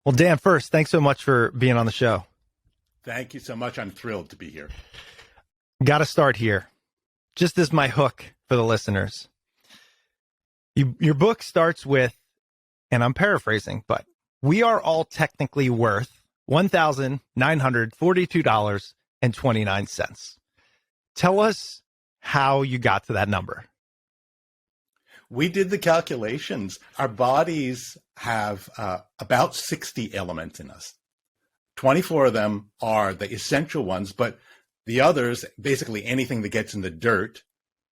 Well, Dan, first, thanks so much for being on the show. Thank you so much. I'm thrilled to be here. Got to start here. Just as my hook for the listeners. Your book starts with, and I'm paraphrasing, but we are all technically worth $1,942.29. Tell us how you got to that number. We did the calculations. Our bodies have about 60 elements in us. 24 of them are the essential ones, but the others, basically anything that gets in the dirt,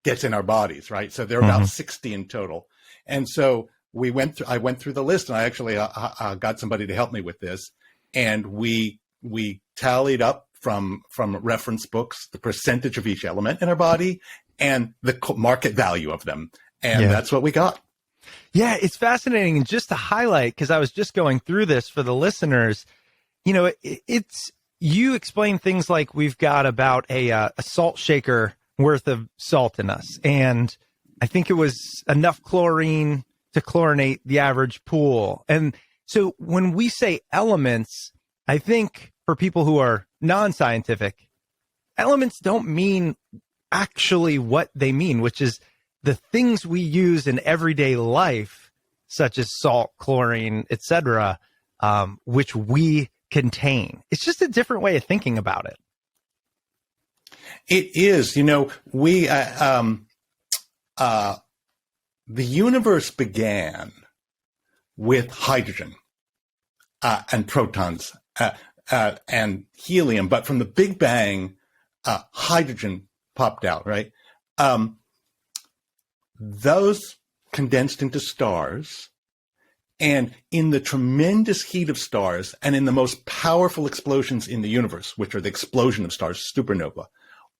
gets in our bodies, right? So there are about 60 in total. And so I went through the list, and I actually got somebody to help me with this. And we tallied up from reference books the percentage of each element in our body and the market value of them. And that's what we got. Yeah, it's fascinating. And just to highlight, because I was just going through this for the listeners, you explain things like we've got about a salt shaker worth of salt in us. And I think it was enough chlorine to chlorinate the average pool. And so when we say elements, I think for people who are non-scientific, elements don't mean actually what they mean, which is the things we use in everyday life, such as salt, chlorine, etc., which we contain. It's just a different way of thinking about it. It is. The universe began with hydrogen and protons and helium, but from the Big Bang, hydrogen popped out, right? Those condensed into stars, and in the tremendous heat of stars and in the most powerful explosions in the universe, which are the explosion of stars, supernova,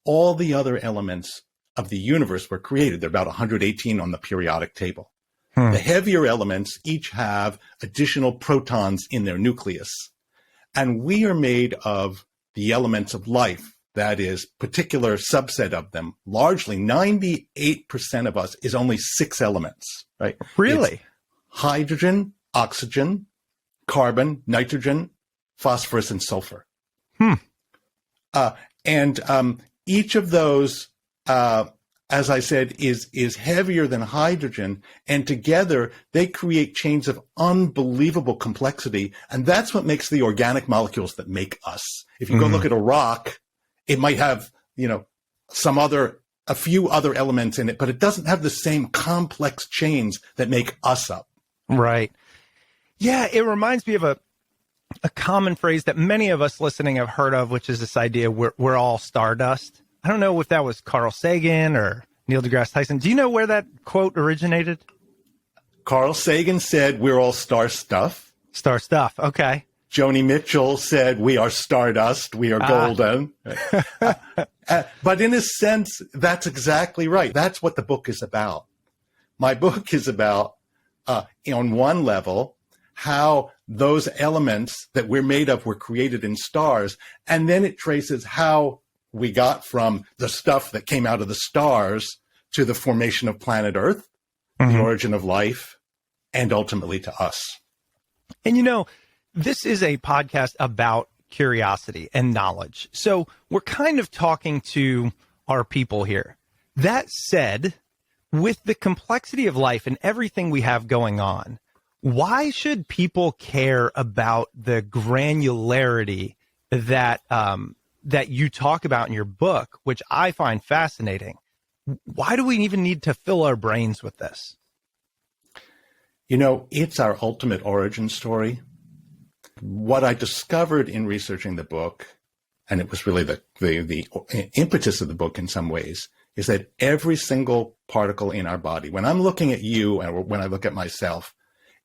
all the other elements of the universe were created. There are about 118 on the periodic table. The heavier elements each have additional protons in their nucleus. And we are made of the elements of life. That is, particular subset of them. Largely, 98% of us is only 6 elements, right? Really? It's hydrogen, oxygen, carbon, nitrogen, phosphorus, and sulfur. Each of those, as I said, is heavier than hydrogen, and together they create chains of unbelievable complexity, and that's what makes the organic molecules that make us. If you go look at a rock, it might have, a few other elements in it, but it doesn't have the same complex chains that make us up. Right. Yeah, it reminds me of a common phrase that many of us listening have heard of, which is this idea we're all stardust. I don't know if that was Carl Sagan or Neil deGrasse Tyson. Do you know where that quote originated? Carl Sagan said, "We're all star stuff." Star stuff. Okay. Joni Mitchell said, "We are stardust. We are golden." But in a sense, that's exactly right. That's what the book is about. My book is about, on one level, how those elements that we're made of were created in stars. And then it traces how we got from the stuff that came out of the stars to the formation of planet Earth, the origin of life, and ultimately to us. And this is a podcast about curiosity and knowledge. So we're kind of talking to our people here. That said, with the complexity of life and everything we have going on, why should people care about the granularity that you talk about in your book, which I find fascinating? Why do we even need to fill our brains with this? It's our ultimate origin story. What I discovered in researching the book, and it was really the impetus of the book in some ways, is that every single particle in our body, when I'm looking at you and when I look at myself,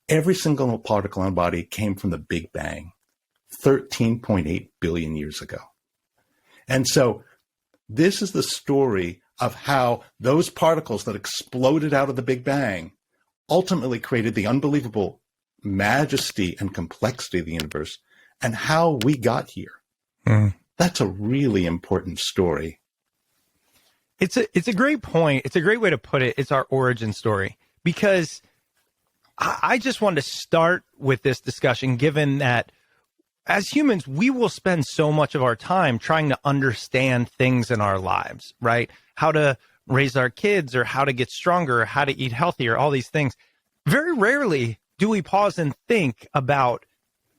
every single particle in our body came from the Big Bang 13.8 billion years ago. And so this is the story of how those particles that exploded out of the Big Bang ultimately created the unbelievable majesty and complexity of the universe, and how we got here. That's a really important story. It's a great point. It's a great way to put it. It's our origin story, because I just wanted to start with this discussion, given that as humans, we will spend so much of our time trying to understand things in our lives, right? How to raise our kids, or how to get stronger, or how to eat healthier, all these things. Very rarely do we pause and think about,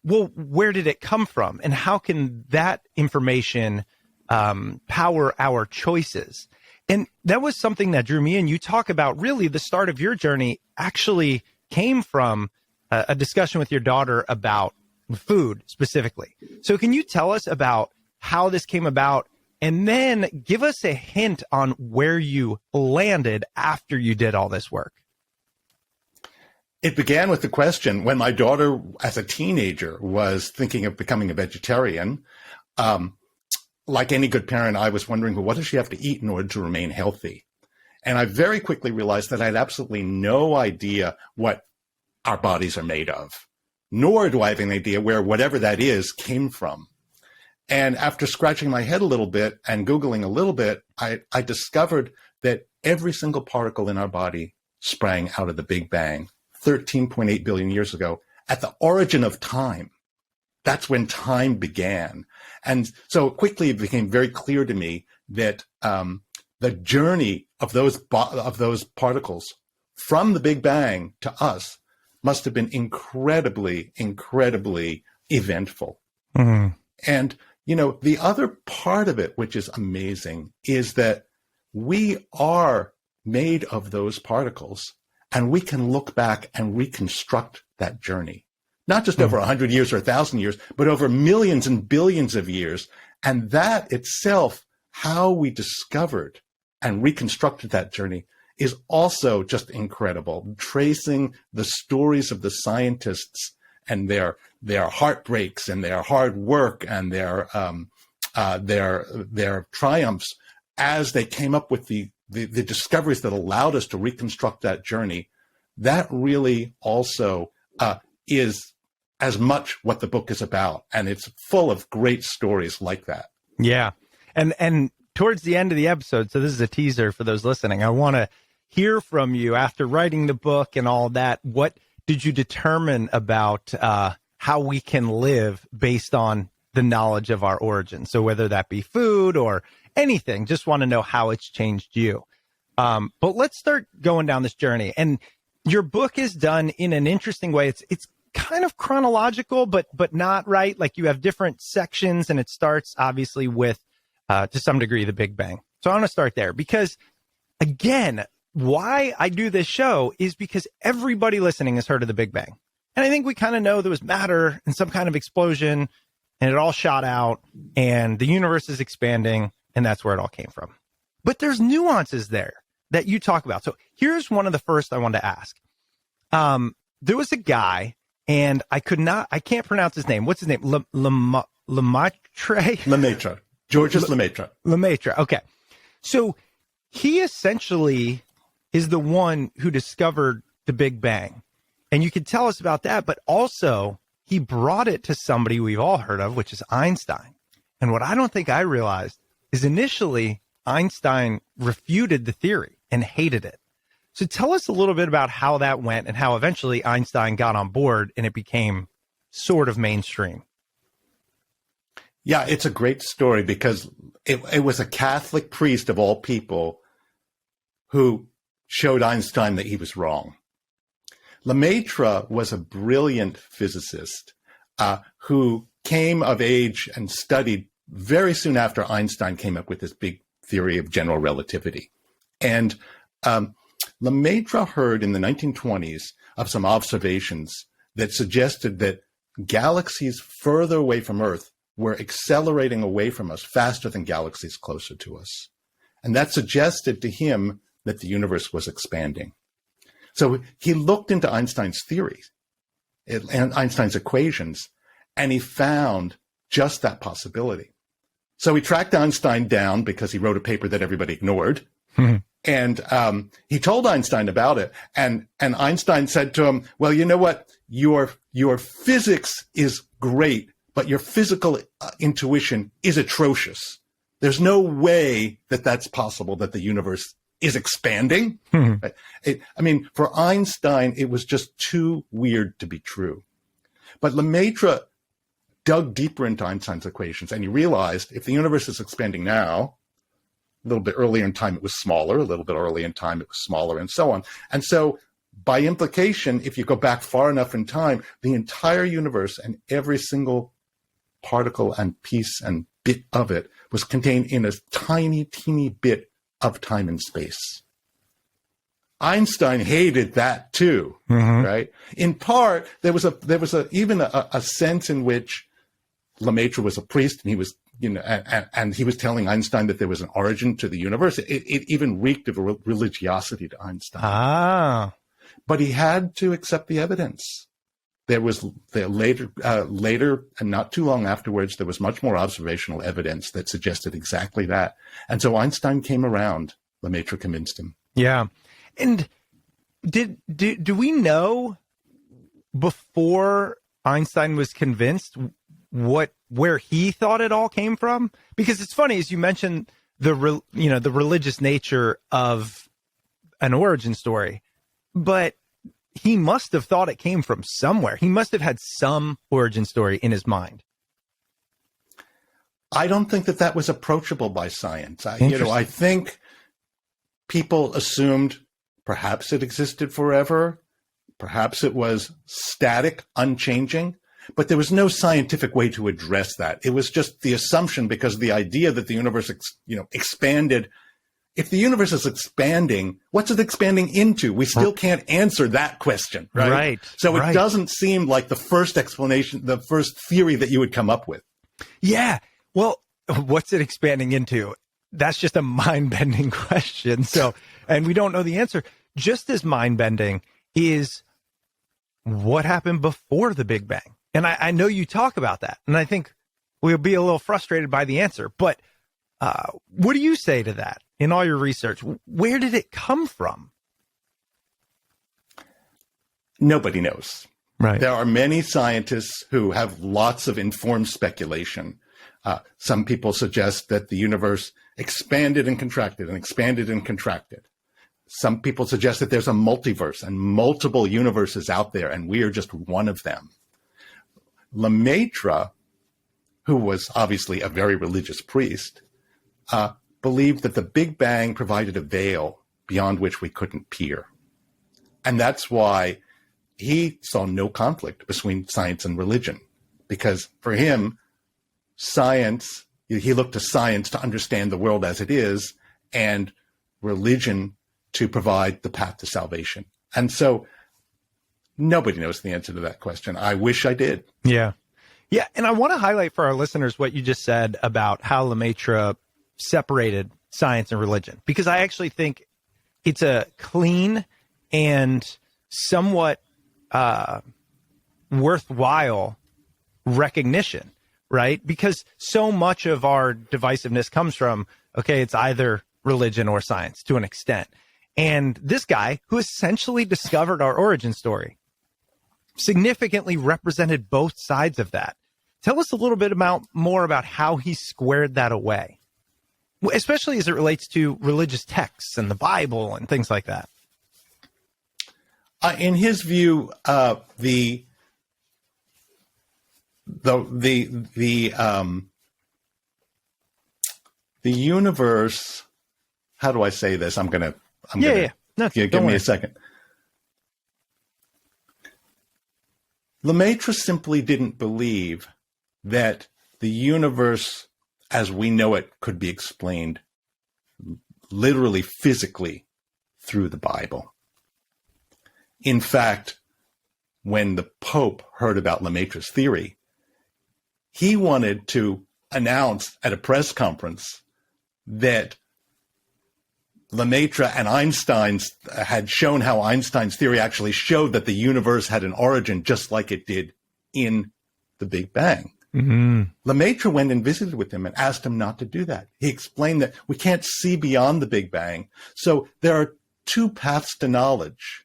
well, where did it come from? And how can that information power our choices? And that was something that drew me in. You talk about really the start of your journey actually came from a discussion with your daughter about food specifically. So can you tell us about how this came about, and then give us a hint on where you landed after you did all this work? It began with the question when my daughter, as a teenager, was thinking of becoming a vegetarian. Like any good parent, I was wondering, well, what does she have to eat in order to remain healthy? And I very quickly realized that I had absolutely no idea what our bodies are made of, nor do I have an idea where whatever that is came from. And after scratching my head a little bit and Googling a little bit, I discovered that every single particle in our body sprang out of the Big Bang 13.8 billion years ago at the origin of time. That's when time began. And so quickly it became very clear to me that the journey of those particles from the Big Bang to us must have been incredibly, incredibly eventful. Mm-hmm. And, the other part of it, which is amazing, is that we are made of those particles, and we can look back and reconstruct that journey, not just over 100 years or 1,000 years, but over millions and billions of years. And that itself, how we discovered and reconstructed that journey, is also just incredible. Tracing the stories of the scientists and their heartbreaks and their hard work and their triumphs as they came up with the discoveries that allowed us to reconstruct that journey. That really also is as much what the book is about, and it's full of great stories like that. Yeah, and towards the end of the episode, so this is a teaser for those listening, I want to hear from you after writing the book and all that. What did you determine about how we can live based on the knowledge of our origin? So whether that be food or anything, just want to know how it's changed you. But let's start going down this journey. And your book is done in an interesting way. It's kind of chronological, but not, right. Like you have different sections, and it starts obviously with, to some degree, the Big Bang. So I want to start there because, again, why I do this show is because everybody listening has heard of the Big Bang. And I think we kind of know there was matter and some kind of explosion, and it all shot out, and the universe is expanding, and that's where it all came from. But there's nuances there that you talk about. So here's one of the first I wanted to ask. There was a guy, and I can't pronounce his name. What's his name? Lemaitre? Lemaitre. Georges Lemaitre. Lemaitre. Okay. So he essentially is the one who discovered the Big Bang. And you could tell us about that, but also he brought it to somebody we've all heard of, which is Einstein. And what I don't think I realized is initially Einstein refuted the theory and hated it. So tell us a little bit about how that went and how eventually Einstein got on board and it became sort of mainstream. Yeah, it's a great story because it was a Catholic priest of all people who showed Einstein that he was wrong. Lemaitre was a brilliant physicist who came of age and studied very soon after Einstein came up with this big theory of general relativity. And Lemaitre heard in the 1920s of some observations that suggested that galaxies further away from Earth were accelerating away from us faster than galaxies closer to us. And that suggested to him that the universe was expanding. So he looked into Einstein's theories and Einstein's equations, and he found just that possibility. So he tracked Einstein down because he wrote a paper that everybody ignored. And he told Einstein about it. And Einstein said to him, well, you know what? Your physics is great, but your physical intuition is atrocious. There's no way that that's possible, that the universe is expanding. I mean, for Einstein, it was just too weird to be true. But Lemaitre dug deeper into Einstein's equations, and he realized if the universe is expanding now, a little bit earlier in time it was smaller, a little bit earlier in time it was smaller, and so on. And so by implication, if you go back far enough in time, the entire universe and every single particle and piece and bit of it was contained in a tiny, teeny bit of time and space. Einstein hated that too, right? In part, there was even a sense in which Lemaitre was a priest, and he was, and he was telling Einstein that there was an origin to the universe. It even reeked of a religiosity to Einstein. But he had to accept the evidence. Later, and not too long afterwards, there was much more observational evidence that suggested exactly that. And so Einstein came around. Lemaitre convinced him. Yeah. And do we know before Einstein was convinced where he thought it all came from? Because it's funny, as you mentioned, the religious nature of an origin story, but he must have thought it came from somewhere. He must have had some origin story in his mind. I don't think that was approachable by science. I think people assumed perhaps it existed forever, perhaps it was static, unchanging, but there was no scientific way to address that. It was just the assumption, because the idea that the universe, expanded. If the universe is expanding, what's it expanding into? We still can't answer that question, right? Right. So it doesn't seem like the first explanation, the first theory that you would come up with. Yeah. Well, what's it expanding into? That's just a mind-bending question. So, and we don't know the answer. Just as mind-bending is what happened before the Big Bang. And I know you talk about that, and I think we'll be a little frustrated by the answer. But what do you say to that in all your research? Where did it come from? Nobody knows. Right. There are many scientists who have lots of informed speculation. Some people suggest that the universe expanded and contracted and expanded and contracted. Some people suggest that there's a multiverse and multiple universes out there, and we are just one of them. Lemaitre, who was obviously a very religious priest, believed that the Big Bang provided a veil beyond which we couldn't peer. And that's why he saw no conflict between science and religion, because for him, science, he looked to science to understand the world as it is, and religion to provide the path to salvation. And so nobody knows the answer to that question. I wish I did. Yeah. Yeah. And I want to highlight for our listeners what you just said about how Lemaitre separated science and religion, because I actually think it's a clean and somewhat worthwhile recognition, right? Because so much of our divisiveness comes from, okay, it's either religion or science to an extent. And this guy, who essentially discovered our origin story, significantly represented both sides of that. Tell us a little bit more about how he squared that away, especially as it relates to religious texts and the Bible and things like that. In his view, the universe. How do I say this? No, give me a second. Lemaitre simply didn't believe that the universe as we know it could be explained literally physically through the Bible. In fact, when the Pope heard about Lemaitre's theory, he wanted to announce at a press conference that Lemaitre and Einstein's had shown how Einstein's theory actually showed that the universe had an origin just like it did in the Big Bang. Mm-hmm. Lemaitre went and visited with him and asked him not to do that. He explained that we can't see beyond the Big Bang. So there are two paths to knowledge,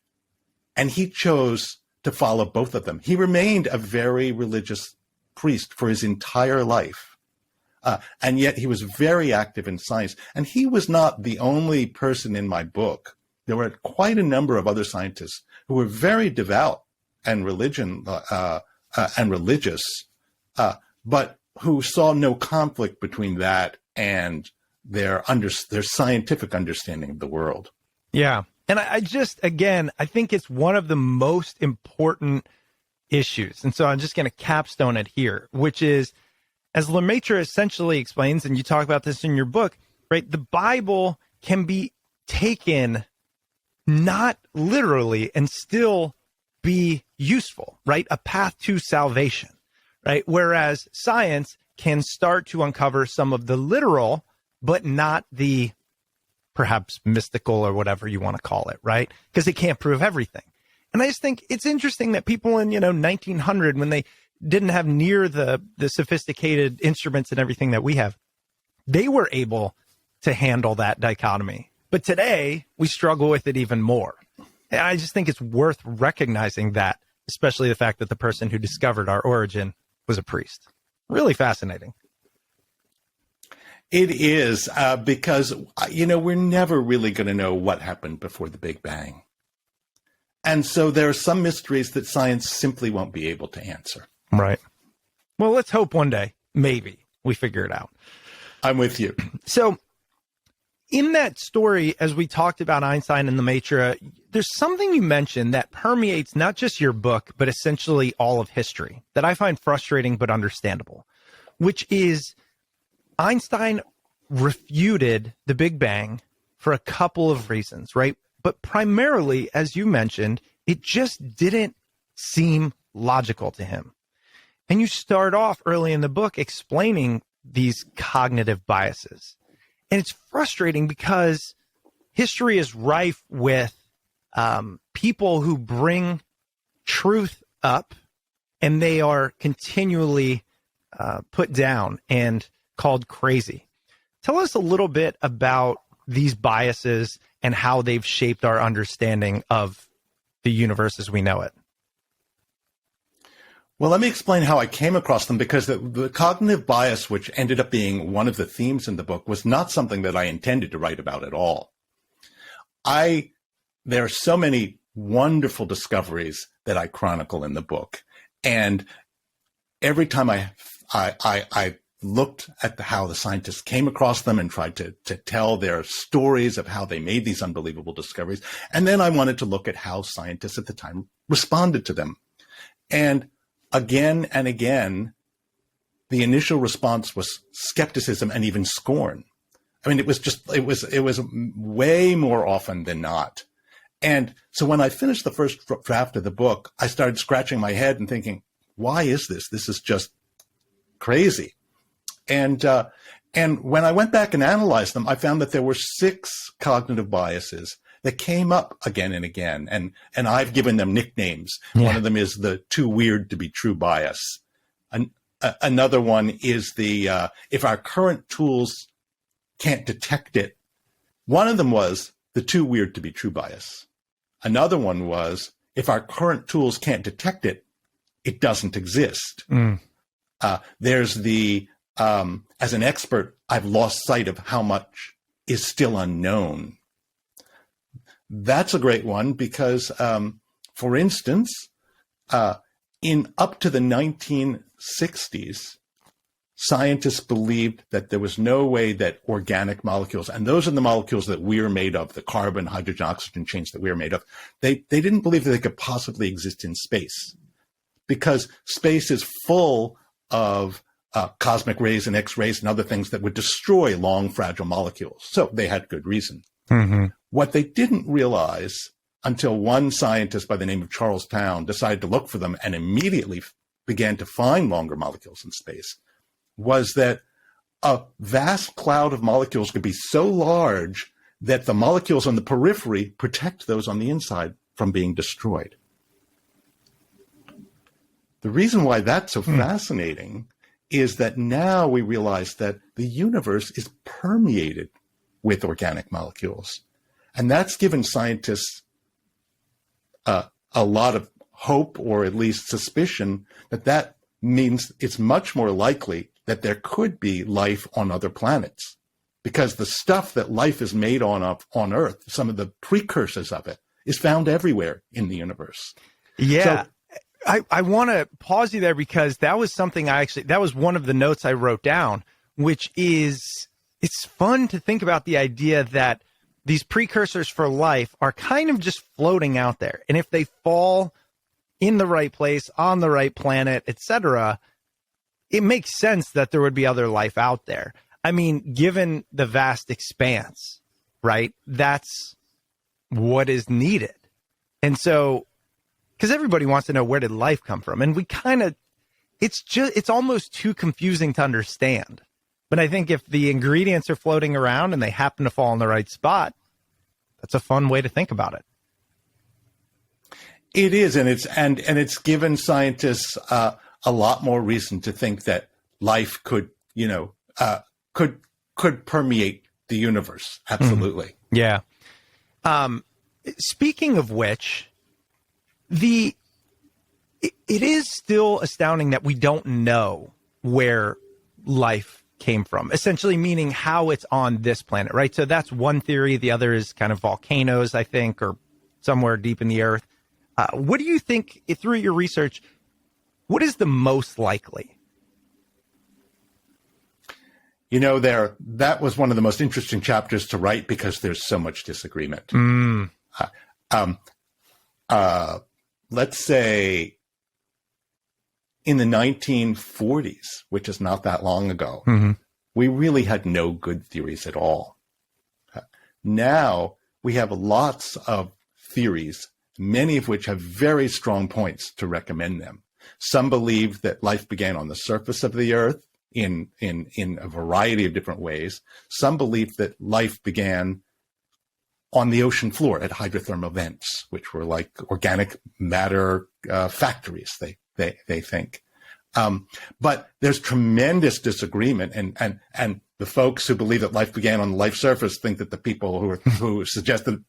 and he chose to follow both of them. He remained a very religious priest for his entire life And yet he was very active in science. And he was not the only person in my book. There were quite a number of other scientists who were very devout and religious, but who saw no conflict between that and their scientific understanding of the world. Yeah. And I think it's one of the most important issues. And so I'm just going to capstone it here, which is, as Lemaitre essentially explains, and you talk about this in your book, right? The Bible can be taken not literally and still be useful, right? A path to salvation, right? Whereas science can start to uncover some of the literal, but not the perhaps mystical or whatever you want to call it, right? Because it can't prove everything. And I just think it's interesting that people in, 1900, when they didn't have near the sophisticated instruments and everything that we have, they were able to handle that dichotomy. But today, we struggle with it even more. And I just think it's worth recognizing that, especially the fact that the person who discovered our origin was a priest. Really fascinating. It is, because, we're never really going to know what happened before the Big Bang. And so there are some mysteries that science simply won't be able to answer. Right. Well, let's hope one day, maybe, we figure it out. I'm with you. So in that story, as we talked about Einstein and Lemaitre, there's something you mentioned that permeates not just your book, but essentially all of history that I find frustrating but understandable, which is Einstein refuted the Big Bang for a couple of reasons, right? But primarily, as you mentioned, it just didn't seem logical to him. And you start off early in the book explaining these cognitive biases. And it's frustrating because history is rife with people who bring truth up and they are continually put down and called crazy. Tell us a little bit about these biases and how they've shaped our understanding of the universe as we know it. Well, let me explain how I came across them, because the cognitive bias, which ended up being one of the themes in the book, was not something that I intended to write about at all. There are so many wonderful discoveries that I chronicle in the book. And every time I looked at how the scientists came across them and tried to tell their stories of how they made these unbelievable discoveries. And then I wanted to look at how scientists at the time responded to them. And again and again, the initial response was skepticism and even scorn. I mean, it was way more often than not. And so when I finished the first draft of the book, I started scratching my head and thinking, why is this? This is just crazy. And when I went back and analyzed them, I found that there were 6 cognitive biases that came up again and again. And I've given them nicknames. Yeah. One of them is the too weird to be true bias. Another one is the if our current tools can't detect it. One of them was the too weird to be true bias. Another one was if our current tools can't detect it, it doesn't exist. There's the as an expert, I've lost sight of how much is still unknown. That's a great one because, for instance, in up to the 1960s, scientists believed that there was no way that organic molecules, and those are the molecules that we are made of, the carbon, hydrogen, oxygen chains that we are made of, they didn't believe that they could possibly exist in space because space is full of cosmic rays and X-rays and other things that would destroy long, fragile molecules. So they had good reason. Mm-hmm. What they didn't realize until one scientist by the name of Charles Towne decided to look for them and immediately began to find longer molecules in space was that a vast cloud of molecules could be so large that the molecules on the periphery protect those on the inside from being destroyed. The reason why that's so fascinating is that now we realize that the universe is permeated with organic molecules. And that's given scientists a lot of hope, or at least suspicion, that means it's much more likely that there could be life on other planets, because the stuff that life is made on Earth, some of the precursors of it, is found everywhere in the universe. Yeah. So, I want to pause you there, because that was something that was one of the notes I wrote down, which is, it's fun to think about the idea that these precursors for life are kind of just floating out there. And if they fall in the right place, on the right planet, etc., it makes sense that there would be other life out there. I mean, given the vast expanse, right? That's what is needed. And so, because everybody wants to know, where did life come from? And we kind of, it's almost too confusing to understand. But I think if the ingredients are floating around and they happen to fall in the right spot, that's a fun way to think about it. It is, and it's given scientists a lot more reason to think that life could permeate the universe. Absolutely. Mm-hmm. Yeah. Speaking of which, it is still astounding that we don't know where life came from, essentially meaning how it's on this planet, right? So that's one theory. The other is kind of volcanoes, I think, or somewhere deep in the earth. What do you think, through your research, what is the most likely? You know, that was one of the most interesting chapters to write, because there's so much disagreement. Let's say in the 1940s, which is not that long ago, we really had no good theories at all. Now we have lots of theories, many of which have very strong points to recommend them. Some believe that life began on the surface of the Earth in a variety of different ways. Some believe that life began on the ocean floor at hydrothermal vents, which were like organic matter factories, they think. But there's tremendous disagreement, and the folks who believe that life began on the life surface think that the people who suggest that it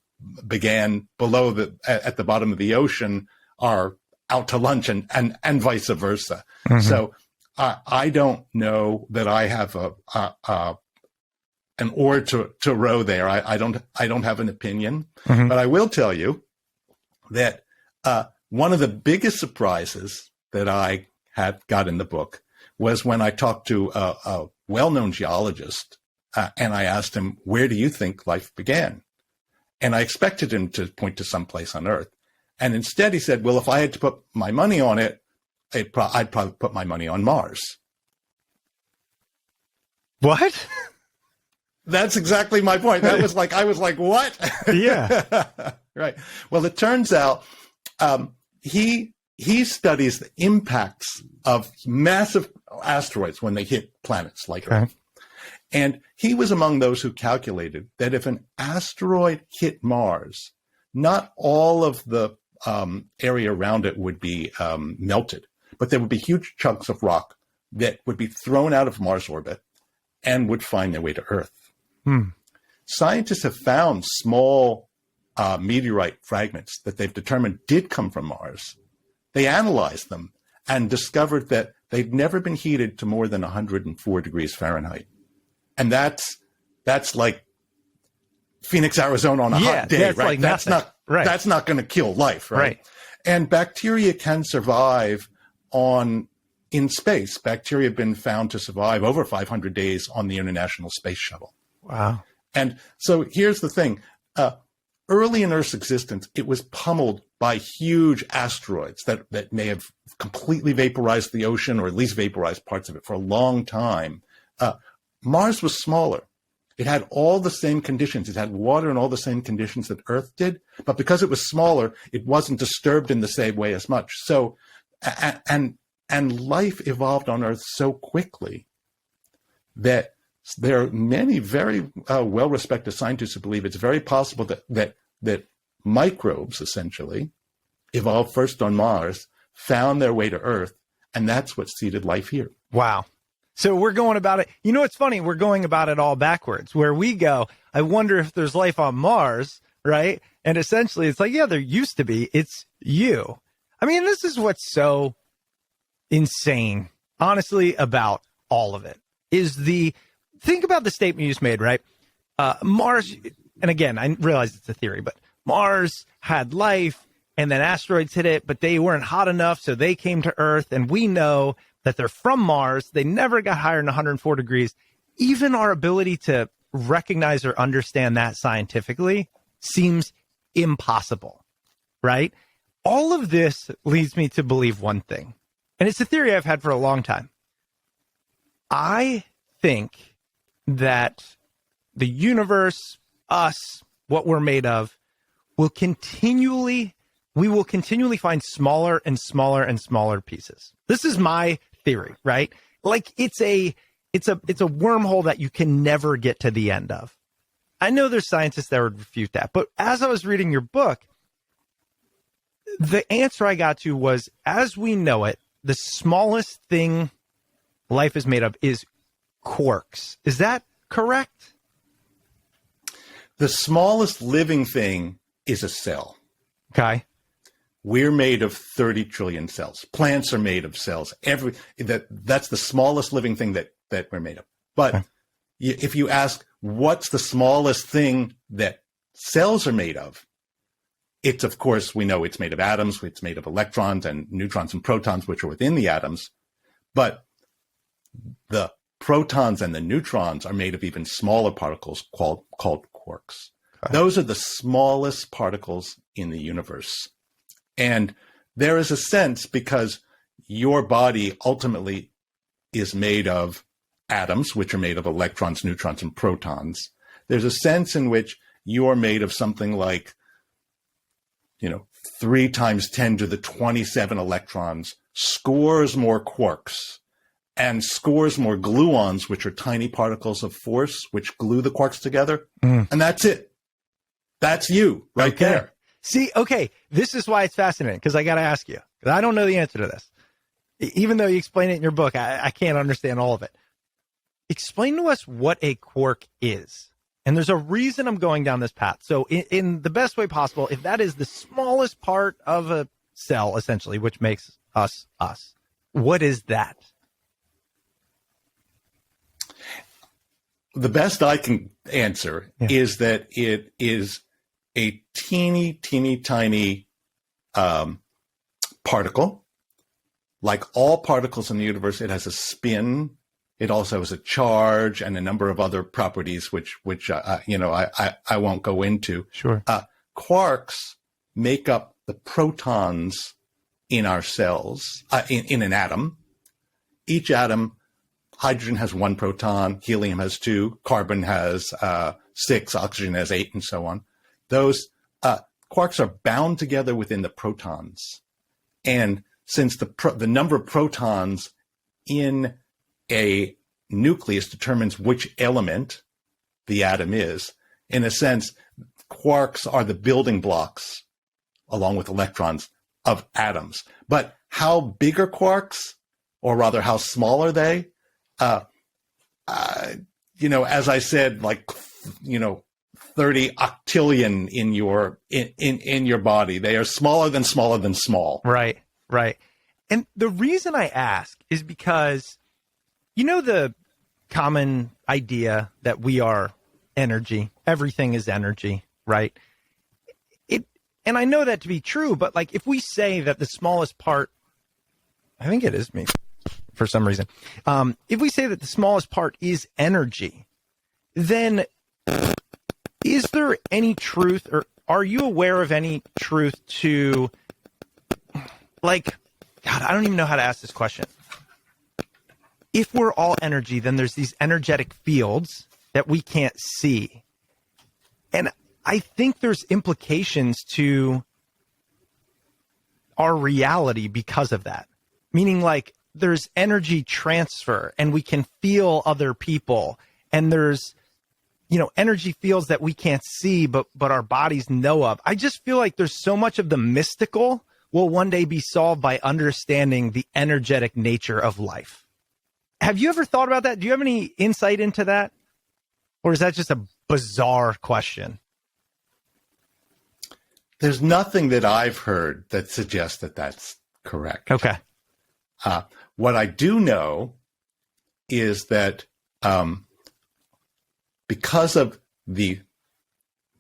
began at the bottom of the ocean are out to lunch, and vice versa. So I don't know that I have an oar to row there. I don't have an opinion, but I will tell you that one of the biggest surprises that I got in the book was when I talked to a well-known geologist, and I asked him, "Where do you think life began?" And I expected him to point to some place on Earth, and instead he said, "Well, if I had to put my money on it, I'd probably put my money on Mars." What? That's exactly my point. I was like, what? Yeah. Right. Well, it turns out he studies the impacts of massive asteroids when they hit planets like Earth. And he was among those who calculated that if an asteroid hit Mars, not all of the area around it would be melted, but there would be huge chunks of rock that would be thrown out of Mars orbit and would find their way to Earth. Scientists have found small meteorite fragments that they've determined did come from Mars. They analyzed them and discovered that they'd never been heated to more than 104 degrees Fahrenheit. And that's like Phoenix, Arizona on a hot day, right? Like that's not going to kill life, right? And bacteria can survive in space. Bacteria have been found to survive over 500 days on the International Space Shuttle. Wow. And so here's the thing. Early in Earth's existence, it was pummeled by huge asteroids that may have completely vaporized the ocean, or at least vaporized parts of it for a long time. Mars was smaller. It had all the same conditions. It had water and all the same conditions that Earth did. But because it was smaller, it wasn't disturbed in the same way as much. So, and life evolved on Earth so quickly that there are many very well-respected scientists who believe it's very possible that microbes, essentially, evolved first on Mars, found their way to Earth, and that's what seeded life here. Wow. So we're going about it. You know, it's funny. We're going about it all backwards. Where we go, I wonder if there's life on Mars, right? And essentially, it's like, yeah, there used to be. It's you. I mean, this is what's so insane, honestly, about all of it is think about the statement you just made, right? Mars, and again, I realize it's a theory, but Mars had life and then asteroids hit it, but they weren't hot enough, so they came to Earth, and we know that they're from Mars. They never got higher than 104 degrees. Even our ability to recognize or understand that scientifically seems impossible, right? All of this leads me to believe one thing, and it's a theory I've had for a long time. I think that the universe, us, what we're made of, we will continually find smaller and smaller and smaller pieces. This is my theory, right? Like it's a wormhole that you can never get to the end of. I know there's scientists that would refute that, but as I was reading your book, the answer I got to was, as we know it, the smallest thing life is made of is quarks. Is that correct? The smallest living thing is a cell. Okay. We're made of 30 trillion cells. Plants are made of cells. That's the smallest living thing that we're made of. But okay, if you ask what's the smallest thing that cells are made of, it's, of course, we know it's made of atoms, it's made of electrons and neutrons and protons, which are within the atoms. But the protons and the neutrons are made of even smaller particles called quarks. Okay. Those are the smallest particles in the universe. And there is a sense, because your body ultimately is made of atoms, which are made of electrons, neutrons, and protons. There's a sense in which you're made of something like, 3 times 10 to the 27 electrons, scores more quarks, and scores more gluons, which are tiny particles of force, which glue the quarks together. And that's it. That's you right there. See, okay, this is why it's fascinating, because I got to ask you, because I don't know the answer to this. Even though you explain it in your book, I can't understand all of it. Explain to us what a quark is. And there's a reason I'm going down this path. So in the best way possible, if that is the smallest part of a cell, essentially, which makes us us, what is that? The best I can answer is that it is a teeny, tiny particle. Like all particles in the universe, it has a spin. It also has a charge and a number of other properties, which I won't go into. Sure. Quarks make up the protons in our cells, in an atom. Each atom, hydrogen has 1 proton, helium has 2, carbon has 6, oxygen has 8, and so on. Those quarks are bound together within the protons. And since the number of protons in a nucleus determines which element the atom is, in a sense, quarks are the building blocks, along with electrons, of atoms. But how big are quarks, or rather how small are they? As I said, 30 octillion in your body. They are smaller than small. Right. And the reason I ask is because, the common idea that we are energy, everything is energy, right? And I know that to be true, but if we say that the smallest part, I think it is me for some reason. If we say that the smallest part is energy, then is there any truth, or are you aware of any truth to, God, I don't even know how to ask this question. If we're all energy, then there's these energetic fields that we can't see. And I think there's implications to our reality because of that. Meaning there's energy transfer and we can feel other people, and there's energy fields that we can't see, but our bodies know of. I just feel like there's so much of the mystical will one day be solved by understanding the energetic nature of life. Have you ever thought about that? Do you have any insight into that? Or is that just a bizarre question? There's nothing that I've heard that suggests that that's correct. Okay. What I do know is that because of the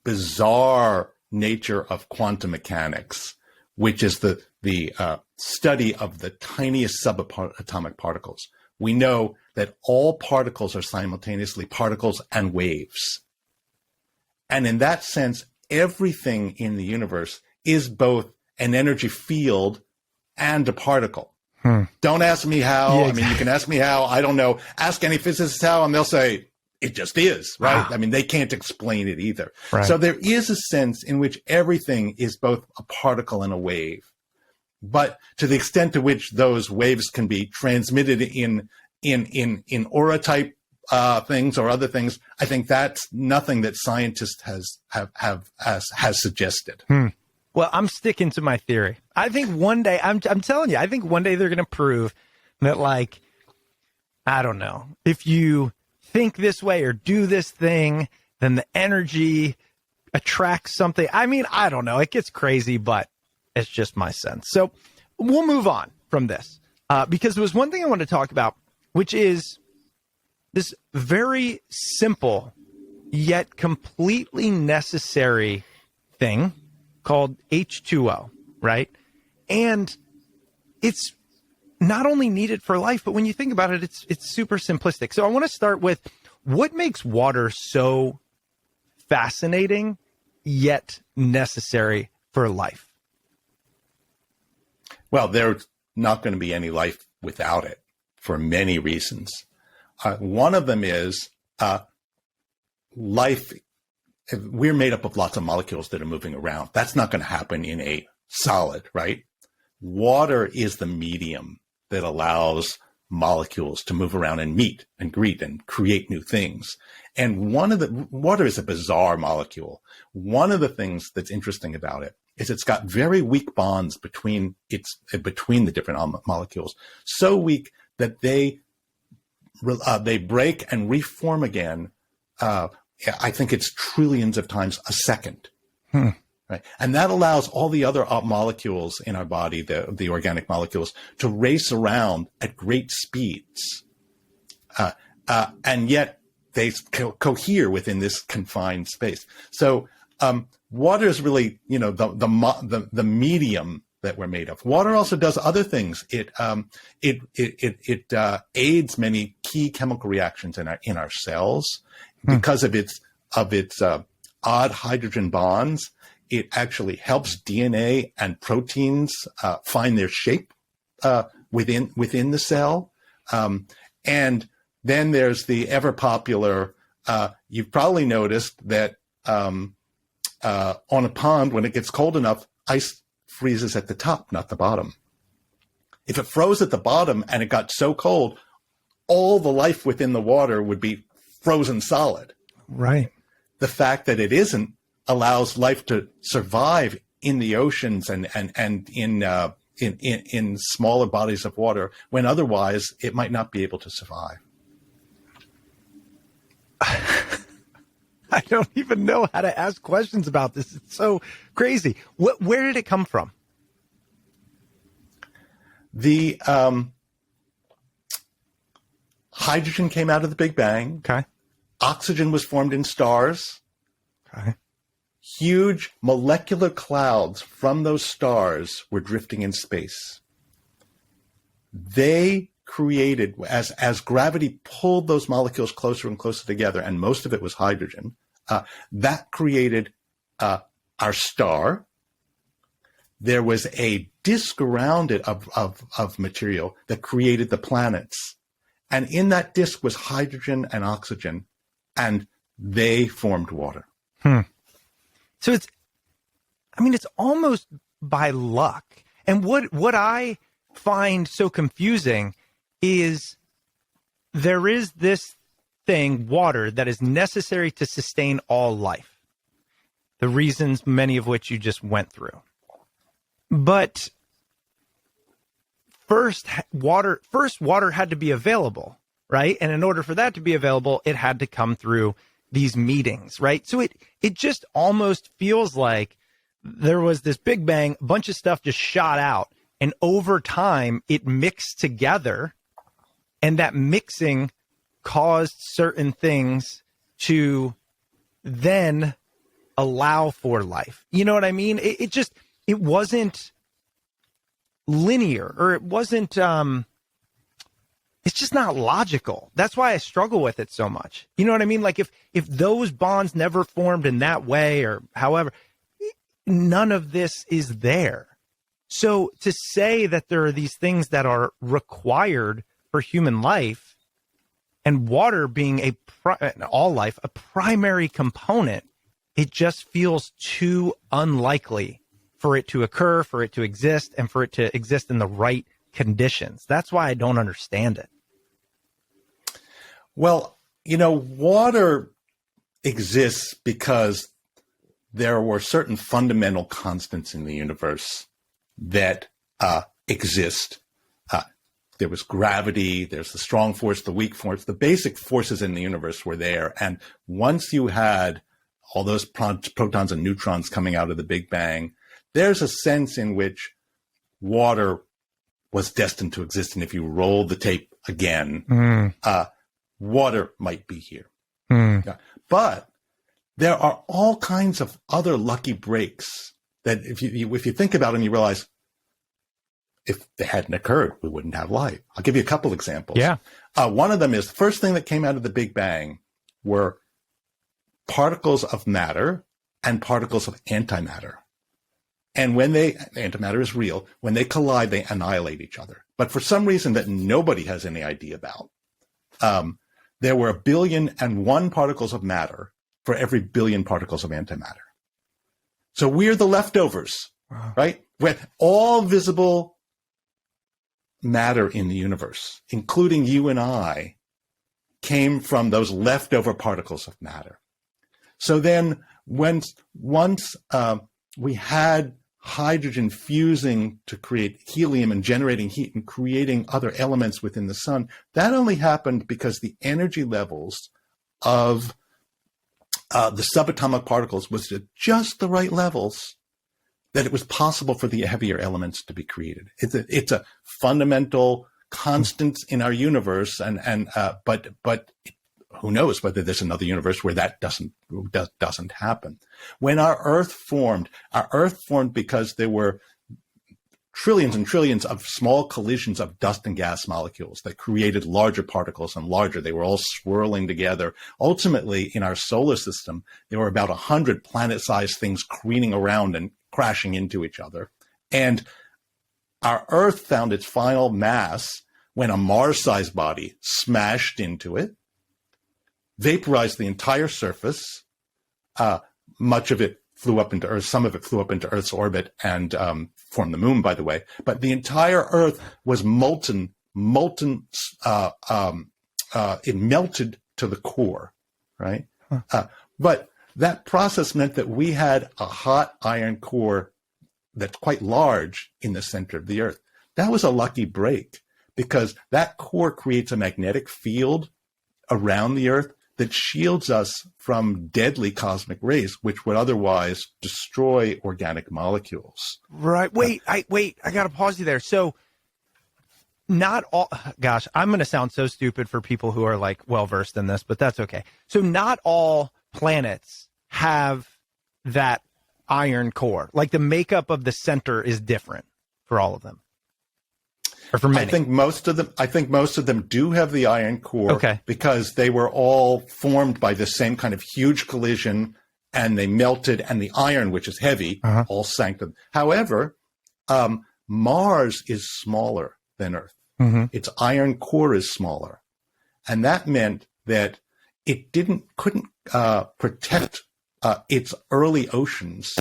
bizarre nature of quantum mechanics, which is the study of the tiniest subatomic particles, we know that all particles are simultaneously particles and waves. And in that sense, everything in the universe is both an energy field and a particle. Don't ask me how. Yeah, I mean, you can ask me how. I don't know. Ask any physicist how, and they'll say, it just is, right? I mean, they can't explain it either. Right. So there is a sense in which everything is both a particle and a wave. But to the extent to which those waves can be transmitted in aura type things or other things, I think that's nothing that scientists has suggested. Well, I'm sticking to my theory. I think one day, I'm telling you, I think one day they're going to prove that, like, I don't know, if you think this way or do this thing, then the energy attracts something. I mean, I don't know. It gets crazy, but it's just my sense. So we'll move on from this because there was one thing I want to talk about, which is this very simple yet completely necessary thing called H2O, right? And it's not only needed for life, but when you think about it, it's super simplistic. So I want to start with what makes water so fascinating yet necessary for life. Well, there's not going to be any life without it for many reasons. One of them is life. We're made up of lots of molecules that are moving around. That's not going to happen in a solid, right? Water is the medium that allows molecules to move around and meet and greet and create new things. And water is a bizarre molecule. One of the things that's interesting about it is it's got very weak bonds between the different molecules, so weak that they break and reform again. I think it's trillions of times a second. Right. And that allows all the other molecules in our body, the organic molecules, to race around at great speeds. And yet they cohere within this confined space. So water is really, the medium that we're made of. Water also does other things. It aids many key chemical reactions in our cells because of its odd hydrogen bonds. It actually helps DNA and proteins find their shape within the cell. And then there's the ever popular, you've probably noticed that on a pond, when it gets cold enough, ice freezes at the top, not the bottom. If it froze at the bottom and it got so cold, all the life within the water would be frozen solid. Right. The fact that it isn't allows life to survive in the oceans and in smaller bodies of water when otherwise it might not be able to survive. I don't even know how to ask questions about this. It's so crazy. Where did it come from? The hydrogen came out of the Big Bang. Okay. Oxygen was formed in stars. Okay. Huge molecular clouds from those stars were drifting in space. They created, as gravity pulled those molecules closer and closer together, and most of it was hydrogen, that created our star. There was a disk around it of material that created the planets. And in that disk was hydrogen and oxygen, and they formed water. So it's almost by luck. And what I find so confusing is there is this thing, water, that is necessary to sustain all life. The reasons, many of which you just went through. But first water had to be available, right? And in order for that to be available, it had to come through these meetings, right? So it just almost feels like there was this big bang, a bunch of stuff just shot out, and over time it mixed together, and that mixing caused certain things to then allow for life. You know what I mean? It wasn't linear, or it wasn't, it's just not logical. That's why I struggle with it so much. You know what I mean? Like if those bonds never formed in that way, or however, none of this is there. So to say that there are these things that are required for human life, and water being all life, a primary component, it just feels too unlikely for it to occur, for it to exist, and for it to exist in the right conditions. That's why I don't understand it. Well, water exists because there were certain fundamental constants in the universe that exist. There was gravity, there's the strong force, the weak force, the basic forces in the universe were there. And once you had all those protons and neutrons coming out of the Big Bang, there's a sense in which water was destined to exist. And if you roll the tape again, water might be here. Yeah. But there are all kinds of other lucky breaks that if you think about them, you realize if they hadn't occurred, we wouldn't have life. I'll give you a couple examples. Yeah. One of them is the first thing that came out of the Big Bang were particles of matter and particles of antimatter. And when antimatter is real, when they collide, they annihilate each other. But for some reason that nobody has any idea about, there were 1,000,000,001 particles of matter for every billion particles of antimatter. So we're the leftovers, right? With all visible matter in the universe, including you and I, came from those leftover particles of matter. So then once we had hydrogen fusing to create helium and generating heat and creating other elements within the sun, that only happened because the energy levels of the subatomic particles was at just the right levels that it was possible for the heavier elements to be created. It's a fundamental constant in our universe, but who knows whether there's another universe where that doesn't happen. When our Earth formed because there were trillions and trillions of small collisions of dust and gas molecules that created larger particles and larger. They were all swirling together. Ultimately, in our solar system, there were about 100 planet-sized things careening around and crashing into each other. And our Earth found its final mass when a Mars-sized body smashed into it, vaporized the entire surface. Much of it flew up into Earth. Some of it flew up into Earth's orbit and formed the moon, by the way. But the entire Earth was molten. It melted to the core, right? But that process meant that we had a hot iron core that's quite large in the center of the Earth. That was a lucky break because that core creates a magnetic field around the Earth that shields us from deadly cosmic rays, which would otherwise destroy organic molecules. Right. Wait, I got to pause you there. So not all, gosh, I'm going to sound so stupid for people who are like well-versed in this, but that's okay. So not all planets have that iron core. Like the makeup of the center is different for all of them. Or for many. I think most of them do have the iron core, okay, because they were all formed by the same kind of huge collision, and they melted, and the iron, which is heavy, all sank them. However, Mars is smaller than Earth. Its iron core is smaller, and that meant that it couldn't protect its early oceans.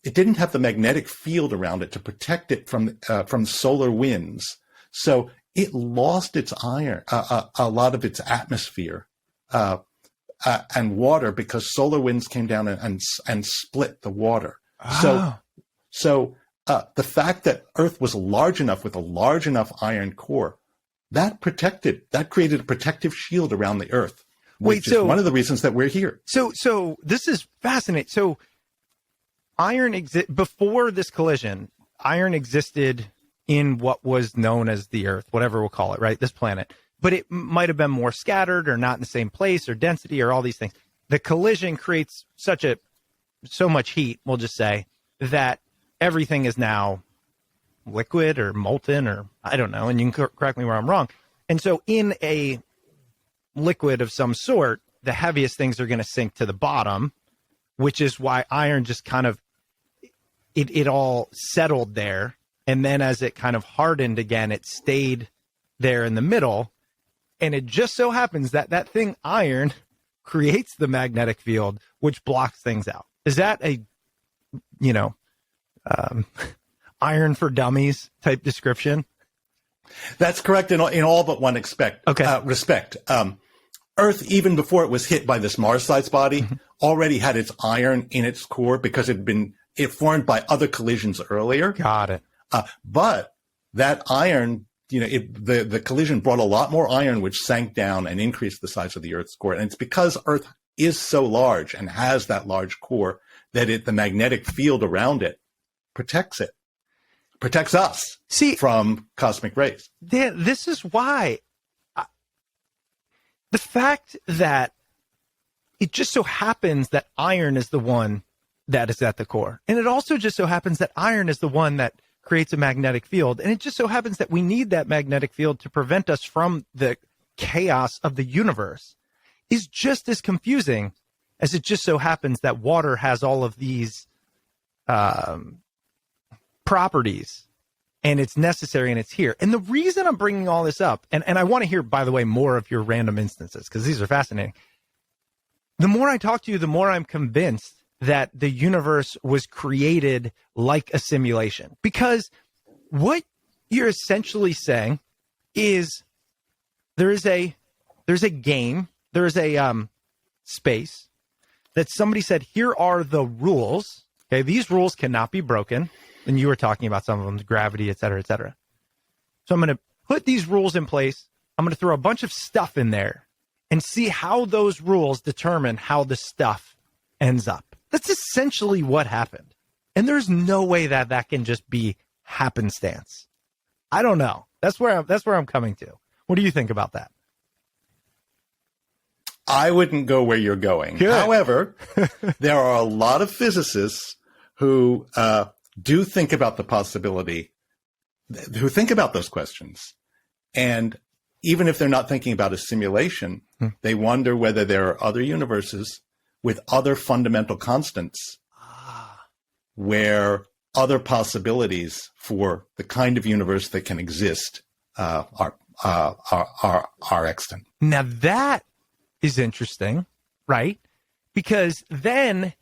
It didn't have the magnetic field around it to protect it from solar winds. So it lost its iron, a lot of its atmosphere and water, because solar winds came down and split the water. So the fact that Earth was large enough with a large enough iron core, that created a protective shield around the Earth, which is one of the reasons that we're here. So this is fascinating. So before this collision, iron existed in what was known as the Earth, whatever we'll call it, right? This planet. but it might have been more scattered or not in the same place or density or all these things. The collision creates so much heat, we'll just say, that everything is now liquid or molten or I don't know, and you can correct me where I'm wrong. And so in a liquid of some sort, the heaviest things are going to sink to the bottom, which is why iron just kind of, it all settled there. And then as it kind of hardened again, it stayed there in the middle. And it just so happens that that thing iron creates the magnetic field, which blocks things out. Is that a, iron for dummies type description? That's correct in all but one respect. Earth, even before it was hit by this Mars-sized body, already had its iron in its core because it formed by other collisions earlier. Got it. But that iron, the collision brought a lot more iron, which sank down and increased the size of the Earth's core. And it's because Earth is so large and has that large core that the magnetic field around it protects us from cosmic rays. This is why the fact that it just so happens that iron is the one that is at the core. And it also just so happens that iron is the one that creates a magnetic field. And it just so happens that we need that magnetic field to prevent us from the chaos of the universe is just as confusing as it just so happens that water has all of these properties and it's necessary and it's here. And the reason I'm bringing all this up, and I want to hear, by the way, more of your random instances because these are fascinating. The more I talk to you, the more I'm convinced that the universe was created like a simulation. Because what you're essentially saying is there's a game, there is a space that somebody said, here are the rules. Okay, these rules cannot be broken. And you were talking about some of them, gravity, et cetera, et cetera. So I'm going to put these rules in place. I'm going to throw a bunch of stuff in there and see how those rules determine how the stuff ends up. That's essentially what happened. And there's no way that can just be happenstance. I don't know. That's where I'm coming to. What do you think about that? I wouldn't go where you're going. Good. However, there are a lot of physicists who do think about the possibility, who think about those questions. And even if they're not thinking about a simulation, they wonder whether there are other universes with other fundamental constants where other possibilities for the kind of universe that can exist are extant. Now that is interesting, right? Because then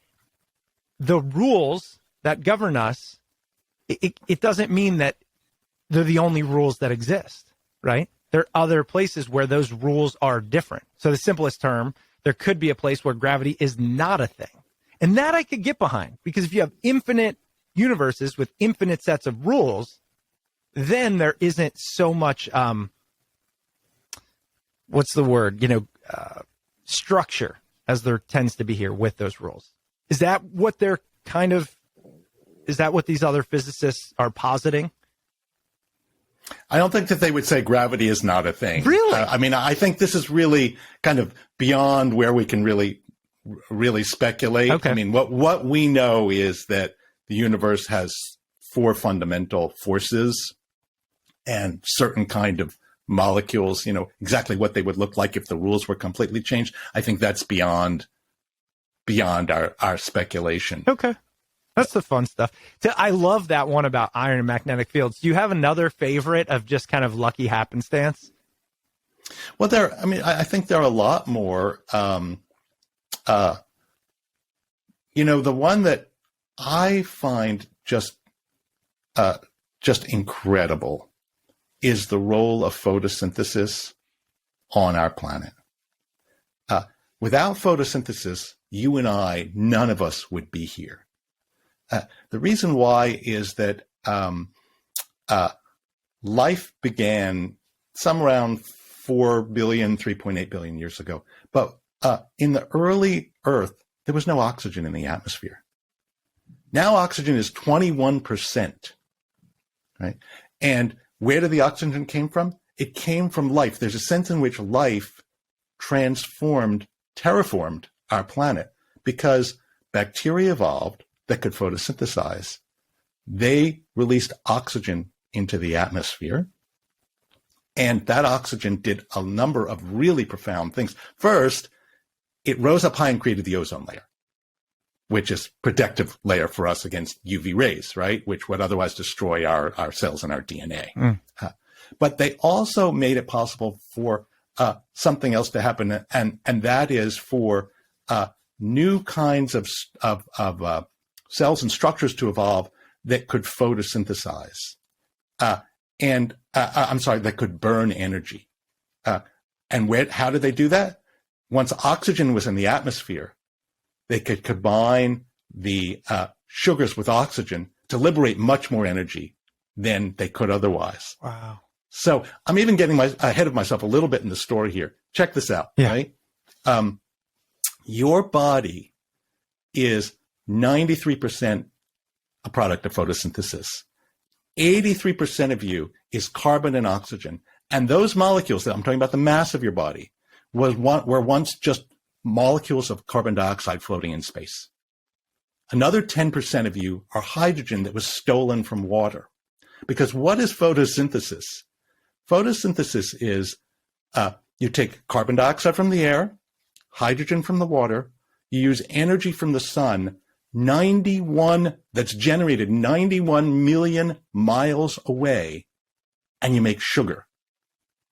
the rules that govern us, it doesn't mean that they're the only rules that exist, right? There are other places where those rules are different. So the simplest term, there could be a place where gravity is not a thing. And that I could get behind, because if you have infinite universes with infinite sets of rules, then there isn't so much, what's the word? Structure as there tends to be here with those rules. Is that what is that what these other physicists are positing? I don't think that they would say gravity is not a thing. Really? I think this is really kind of beyond where we can really speculate. Okay. What we know is that the universe has four fundamental forces and certain kind of molecules, exactly what they would look like if the rules were completely changed. I think that's beyond our speculation. Okay. That's the fun stuff. I love that one about iron and magnetic fields. Do you have another favorite of just kind of lucky happenstance? Well, I think there are a lot more. The one that I find just incredible is the role of photosynthesis on our planet. Without photosynthesis, you and I, none of us would be here. The reason why is that life began some around 4 billion, 3.8 billion years ago. But in the early Earth, there was no oxygen in the atmosphere. Now oxygen is 21%, right? And where did the oxygen came from? it came from life. There's a sense in which life terraformed our planet because bacteria evolved that could photosynthesize. They released oxygen into the atmosphere. And that oxygen did a number of really profound things. First, it rose up high and created the ozone layer, which is protective layer for us against UV rays, right? Which would otherwise destroy our cells and our DNA. But they also made it possible for something else to happen, and that is for new kinds of cells and structures to evolve that could photosynthesize. That could burn energy. How did they do that? Once oxygen was in the atmosphere, they could combine the sugars with oxygen to liberate much more energy than they could otherwise. Wow. So I'm even getting ahead of myself a little bit in the story here. Check this out, right? Your body is 93% a product of photosynthesis. 83% of you is carbon and oxygen. And those molecules that I'm talking about, the mass of your body, were once just molecules of carbon dioxide floating in space. Another 10% of you are hydrogen that was stolen from water. Because what is photosynthesis? Photosynthesis is you take carbon dioxide from the air, hydrogen from the water, you use energy from the sun, that's generated 91 million miles away, and you make sugar.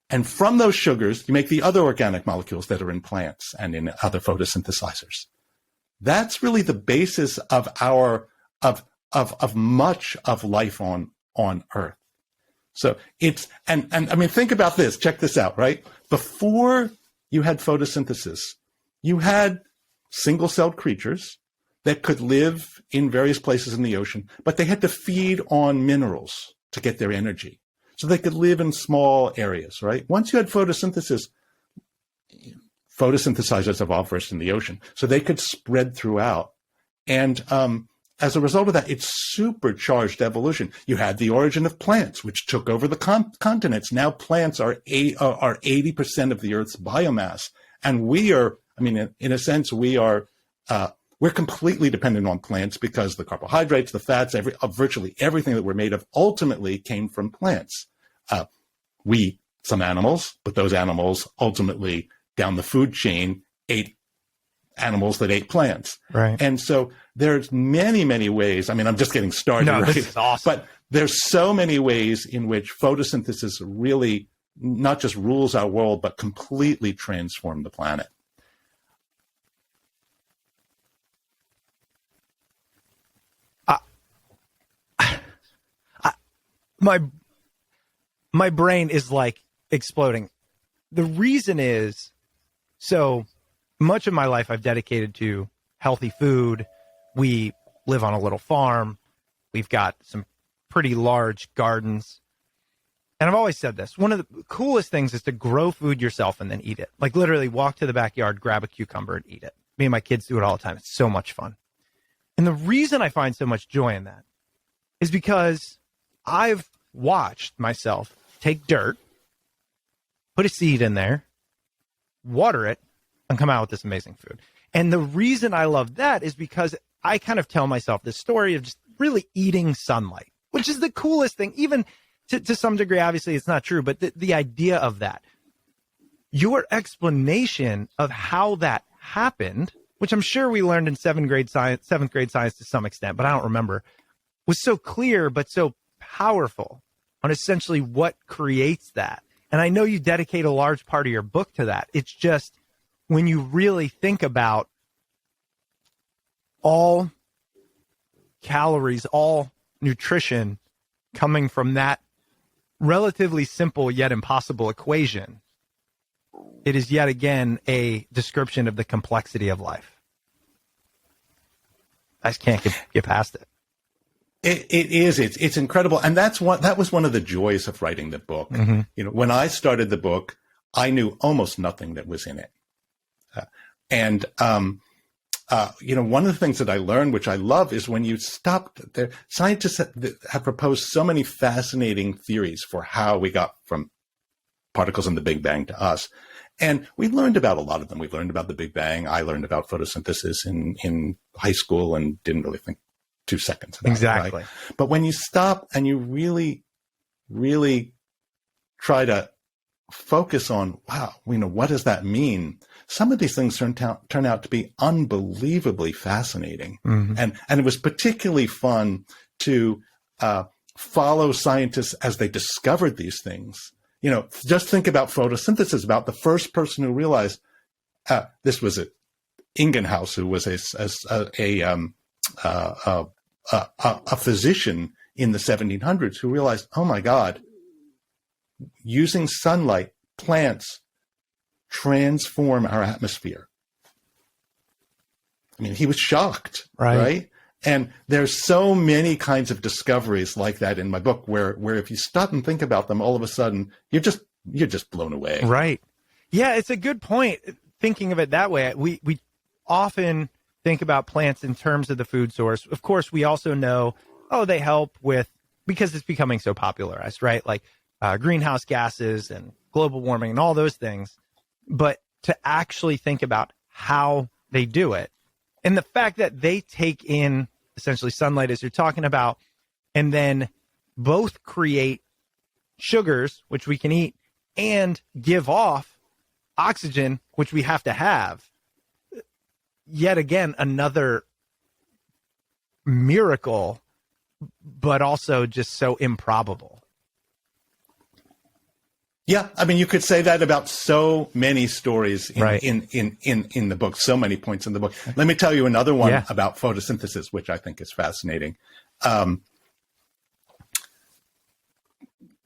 And from those sugars, you make the other organic molecules that are in plants and in other photosynthesizers. That's really the basis of of much of life on Earth. So think about this. Check this out, right? Before you had photosynthesis, you had single-celled creatures that could live in various places in the ocean, but they had to feed on minerals to get their energy. So they could live in small areas, right? Once you had photosynthesis, photosynthesizers evolved first in the ocean, so they could spread throughout. And as a result of that, it's supercharged evolution. You had the origin of plants, which took over the continents. Now plants are 80% of the Earth's biomass. And we are, in a sense, we're completely dependent on plants because the carbohydrates, the fats, virtually everything that we're made of ultimately came from plants. Some animals, but those animals ultimately down the food chain ate animals that ate plants. Right. And so there's many, many ways. I'm just getting started. No, right? This is awesome. But there's so many ways in which photosynthesis really not just rules our world, but completely transformed the planet. My brain is like exploding. The reason is, so much of my life I've dedicated to healthy food. We live on a little farm. We've got some pretty large gardens. And I've always said this. One of the coolest things is to grow food yourself and then eat it. Like literally walk to the backyard, grab a cucumber and eat it. Me and my kids do it all the time. It's so much fun. And the reason I find so much joy in that is because I've watched myself take dirt, put a seed in there, water it, and come out with this amazing food. And the reason I love that is because I kind of tell myself this story of just really eating sunlight, which is the coolest thing. Even to some degree, obviously it's not true, but the idea of that, your explanation of how that happened, which I'm sure we learned in seventh grade science to some extent, but I don't remember, was so clear, but so powerful on essentially what creates that. And I know you dedicate a large part of your book to that. It's just when you really think about all calories, all nutrition coming from that relatively simple yet impossible equation, it is yet again a description of the complexity of life. I just can't get past it. It is. It's incredible. And that was one of the joys of writing the book. Mm-hmm. When I started the book, I knew almost nothing that was in it. One of the things that I learned, which I love, is when you stopped there, scientists have proposed so many fascinating theories for how we got from particles in the Big Bang to us. And we learned about a lot of them. We learned about the Big Bang. I learned about photosynthesis in high school and didn't really think 2 seconds about exactly. it. Right? But when you stop and you really, really try to focus on, wow, what does that mean? Some of these things turn out to be unbelievably fascinating. Mm-hmm. And it was particularly fun to follow scientists as they discovered these things. Just think about photosynthesis, about the first person who realized this was Ingenhouse, who was a physician in the 1700s, who realized, oh my God, using sunlight, plants transform our atmosphere. I mean, he was shocked, right? And there's so many kinds of discoveries like that in my book where if you stop and think about them, all of a sudden you're just blown away. Right. Yeah, it's a good point. Thinking of it that way, we often think about plants in terms of the food source. Of course, we also know, they help with, because it's becoming so popularized, right? Like greenhouse gases and global warming and all those things. But to actually think about how they do it, and the fact that they take in essentially sunlight, as you're talking about, and then both create sugars, which we can eat, and give off oxygen, which we have to have. Yet again, another miracle, but also just so improbable. Yeah, I mean, you could say that about so many stories in the book, so many points in the book. Let me tell you another one about photosynthesis, which I think is fascinating.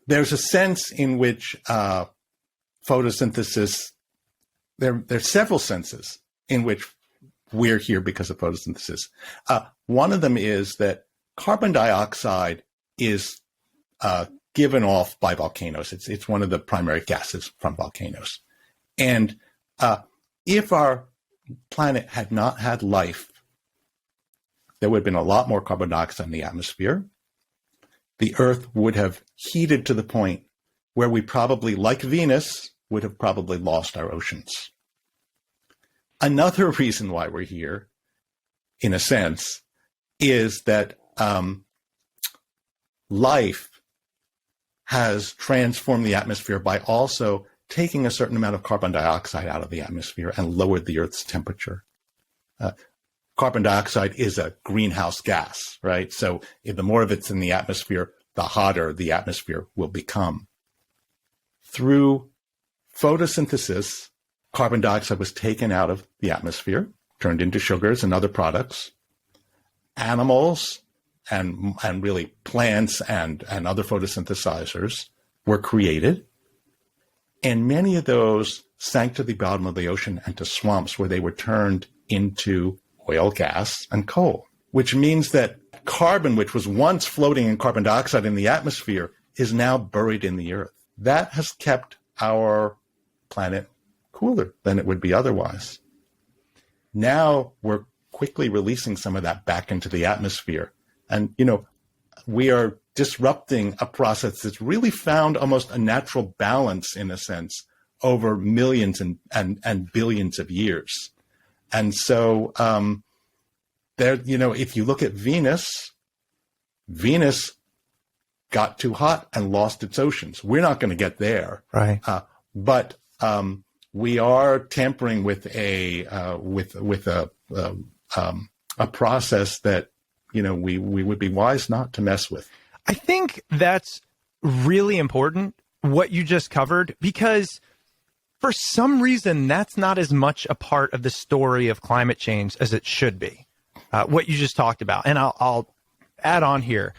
There's a sense in which photosynthesis, there's several senses in which we're here because of photosynthesis. One of them is that carbon dioxide is given off by volcanoes. It's one of the primary gases from volcanoes. And if our planet had not had life, there would have been a lot more carbon dioxide in the atmosphere. The Earth would have heated to the point where we probably, like Venus, would have probably lost our oceans. Another reason why we're here, in a sense, is that life has transformed the atmosphere by also taking a certain amount of carbon dioxide out of the atmosphere and lowered the Earth's temperature. Carbon dioxide is a greenhouse gas, right? So if the more of it's in the atmosphere, the hotter the atmosphere will become. Through photosynthesis, carbon dioxide was taken out of the atmosphere, turned into sugars and other products. Animals and really plants and other photosynthesizers were created. And many of those sank to the bottom of the ocean and to swamps where they were turned into oil, gas, and coal, which means that carbon, which was once floating in carbon dioxide in the atmosphere, is now buried in the earth. That has kept our planet cooler than it would be otherwise. Now we're quickly releasing some of that back into the atmosphere. And, we are disrupting a process that's really found almost a natural balance, in a sense, over millions and billions of years. And so if you look at Venus got too hot and lost its oceans. We're not going to get there. Right. But we are tampering with a process that, we would be wise not to mess with. I think that's really important, what you just covered, because for some reason, that's not as much a part of the story of climate change as it should be, what you just talked about. And I'll add on here.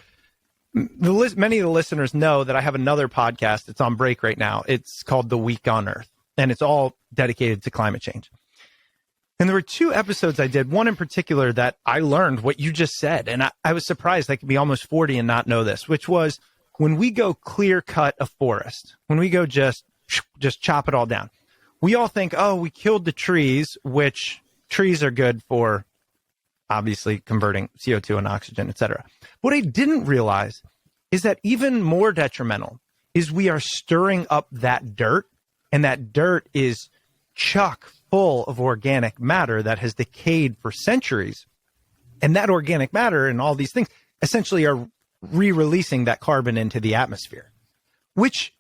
Many of the listeners know that I have another podcast. It's on break right now. It's called The Week on Earth, and it's all dedicated to climate change. And there were 2 episodes I did, one in particular that I learned what you just said. And I was surprised I could be almost 40 and not know this, which was when we go clear cut a forest, when we go just chop it all down, we all think, we killed the trees, which trees are good for obviously converting CO2 and oxygen, et cetera. What I didn't realize is that even more detrimental is we are stirring up that dirt, and that dirt is chock full of organic matter that has decayed for centuries. And that organic matter and all these things essentially are re-releasing that carbon into the atmosphere, which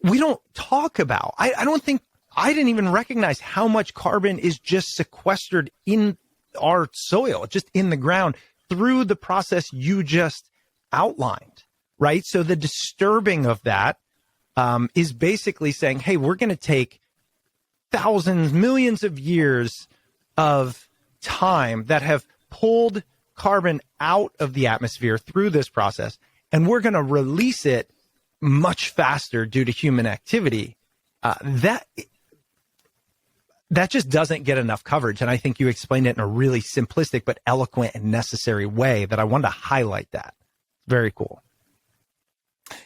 we don't talk about. I didn't even recognize how much carbon is just sequestered in our soil, just in the ground through the process you just outlined, right? So the disturbing of that is basically saying, hey, we're going to take thousands, millions of years of time that have pulled carbon out of the atmosphere through this process, and we're going to release it much faster due to human activity. That just doesn't get enough coverage. And I think you explained it in a really simplistic but eloquent and necessary way that I wanted to highlight that. Very cool.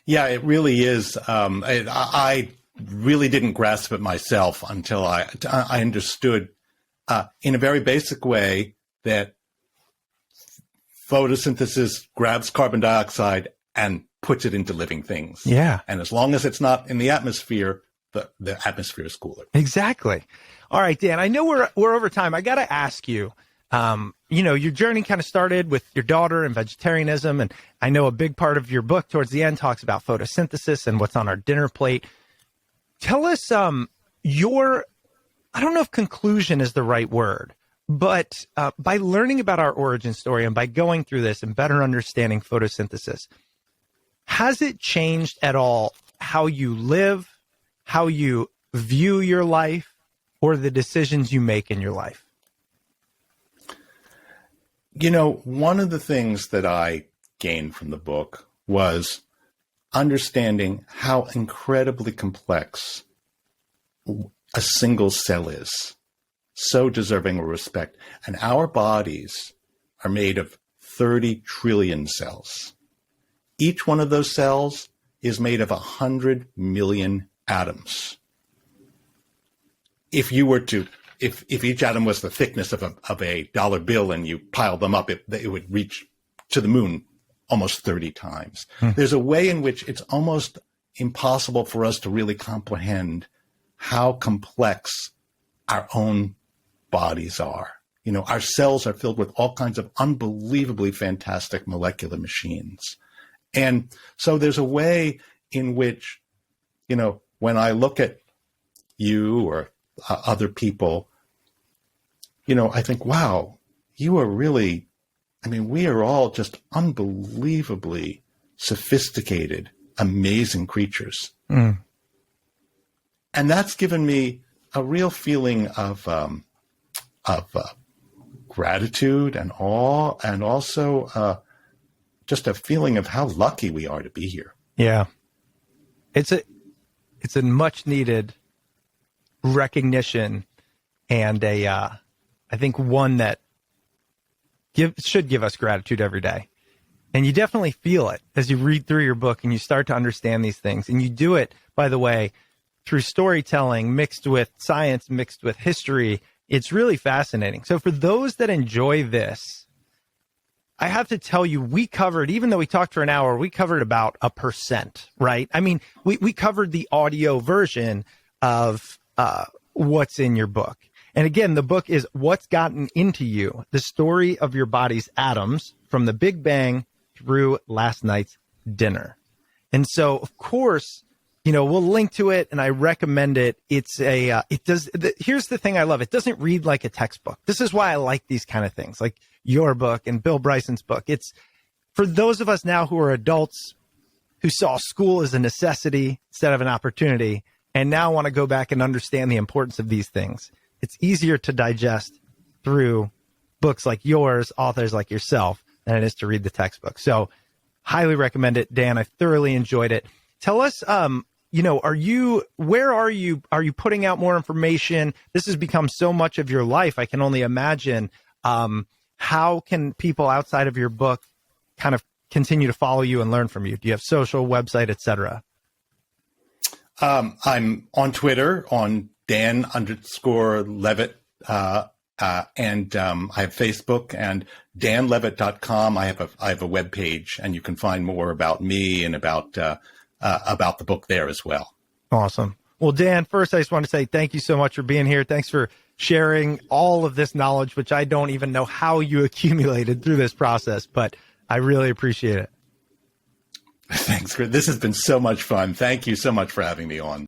Yeah, it really is. I really didn't grasp it myself until I understood in a very basic way that photosynthesis grabs carbon dioxide and puts it into living things. Yeah. And as long as it's not in the atmosphere, the atmosphere is cooler. Exactly. All right, Dan, I know we're over time. I got to ask you, your journey kind of started with your daughter and vegetarianism. And I know a big part of your book towards the end talks about photosynthesis and what's on our dinner plate. Tell us I don't know if conclusion is the right word, but by learning about our origin story and by going through this and better understanding photosynthesis, has it changed at all how you live, how you view your life, or the decisions you make in your life? One of the things that I gained from the book was understanding how incredibly complex a single cell is, so deserving of respect. And our bodies are made of 30 trillion cells. Each one of those cells is made of 100 million atoms. If each atom was the thickness of a dollar bill and you piled them up, it would reach to the moon almost 30 times. There's a way in which it's almost impossible for us to really comprehend how complex our own bodies are. Our cells are filled with all kinds of unbelievably fantastic molecular machines. And so there's a way in which, when I look at you or other people, I think, wow, you are really, we are all just unbelievably sophisticated, amazing creatures. And that's given me a real feeling of gratitude and awe, and also just a feeling of how lucky we are to be here. Yeah. It's a much needed recognition, and I think one that should give us gratitude every day. And you definitely feel it as you read through your book and you start to understand these things. And you do it, by the way, through storytelling mixed with science, mixed with history. It's really fascinating. So for those that enjoy this, I have to tell you, we covered, even though we talked for an hour, we covered about 1%, right? We covered the audio version of what's in your book. And again, the book is What's Gotten Into You, the story of your body's atoms from the Big Bang through last night's dinner. And so, of course, we'll link to it and I recommend it. It's here's the thing I love. It doesn't read like a textbook. This is why I like these kind of things, like your book and Bill Bryson's book. It's for those of us now who are adults who saw school as a necessity instead of an opportunity, and now want to go back and understand the importance of these things. It's easier to digest through books like yours, authors like yourself, than it is to read the textbook. So highly recommend it, Dan. I thoroughly enjoyed it. Tell us, are you putting out more information? This has become so much of your life. I can only imagine. How can people outside of your book kind of continue to follow you and learn from you? Do you have social, website, et cetera? I'm on Twitter on Dan_Levitt, and I have Facebook and danlevitt.com. I have a web page, and you can find more about me and about about the book there as well. Awesome. Well, Dan, first, I just want to say thank you so much for being here. Thanks for sharing all of this knowledge, which I don't even know how you accumulated through this process, but I really appreciate it. Thanks, Chris. This has been so much fun. Thank you so much for having me on.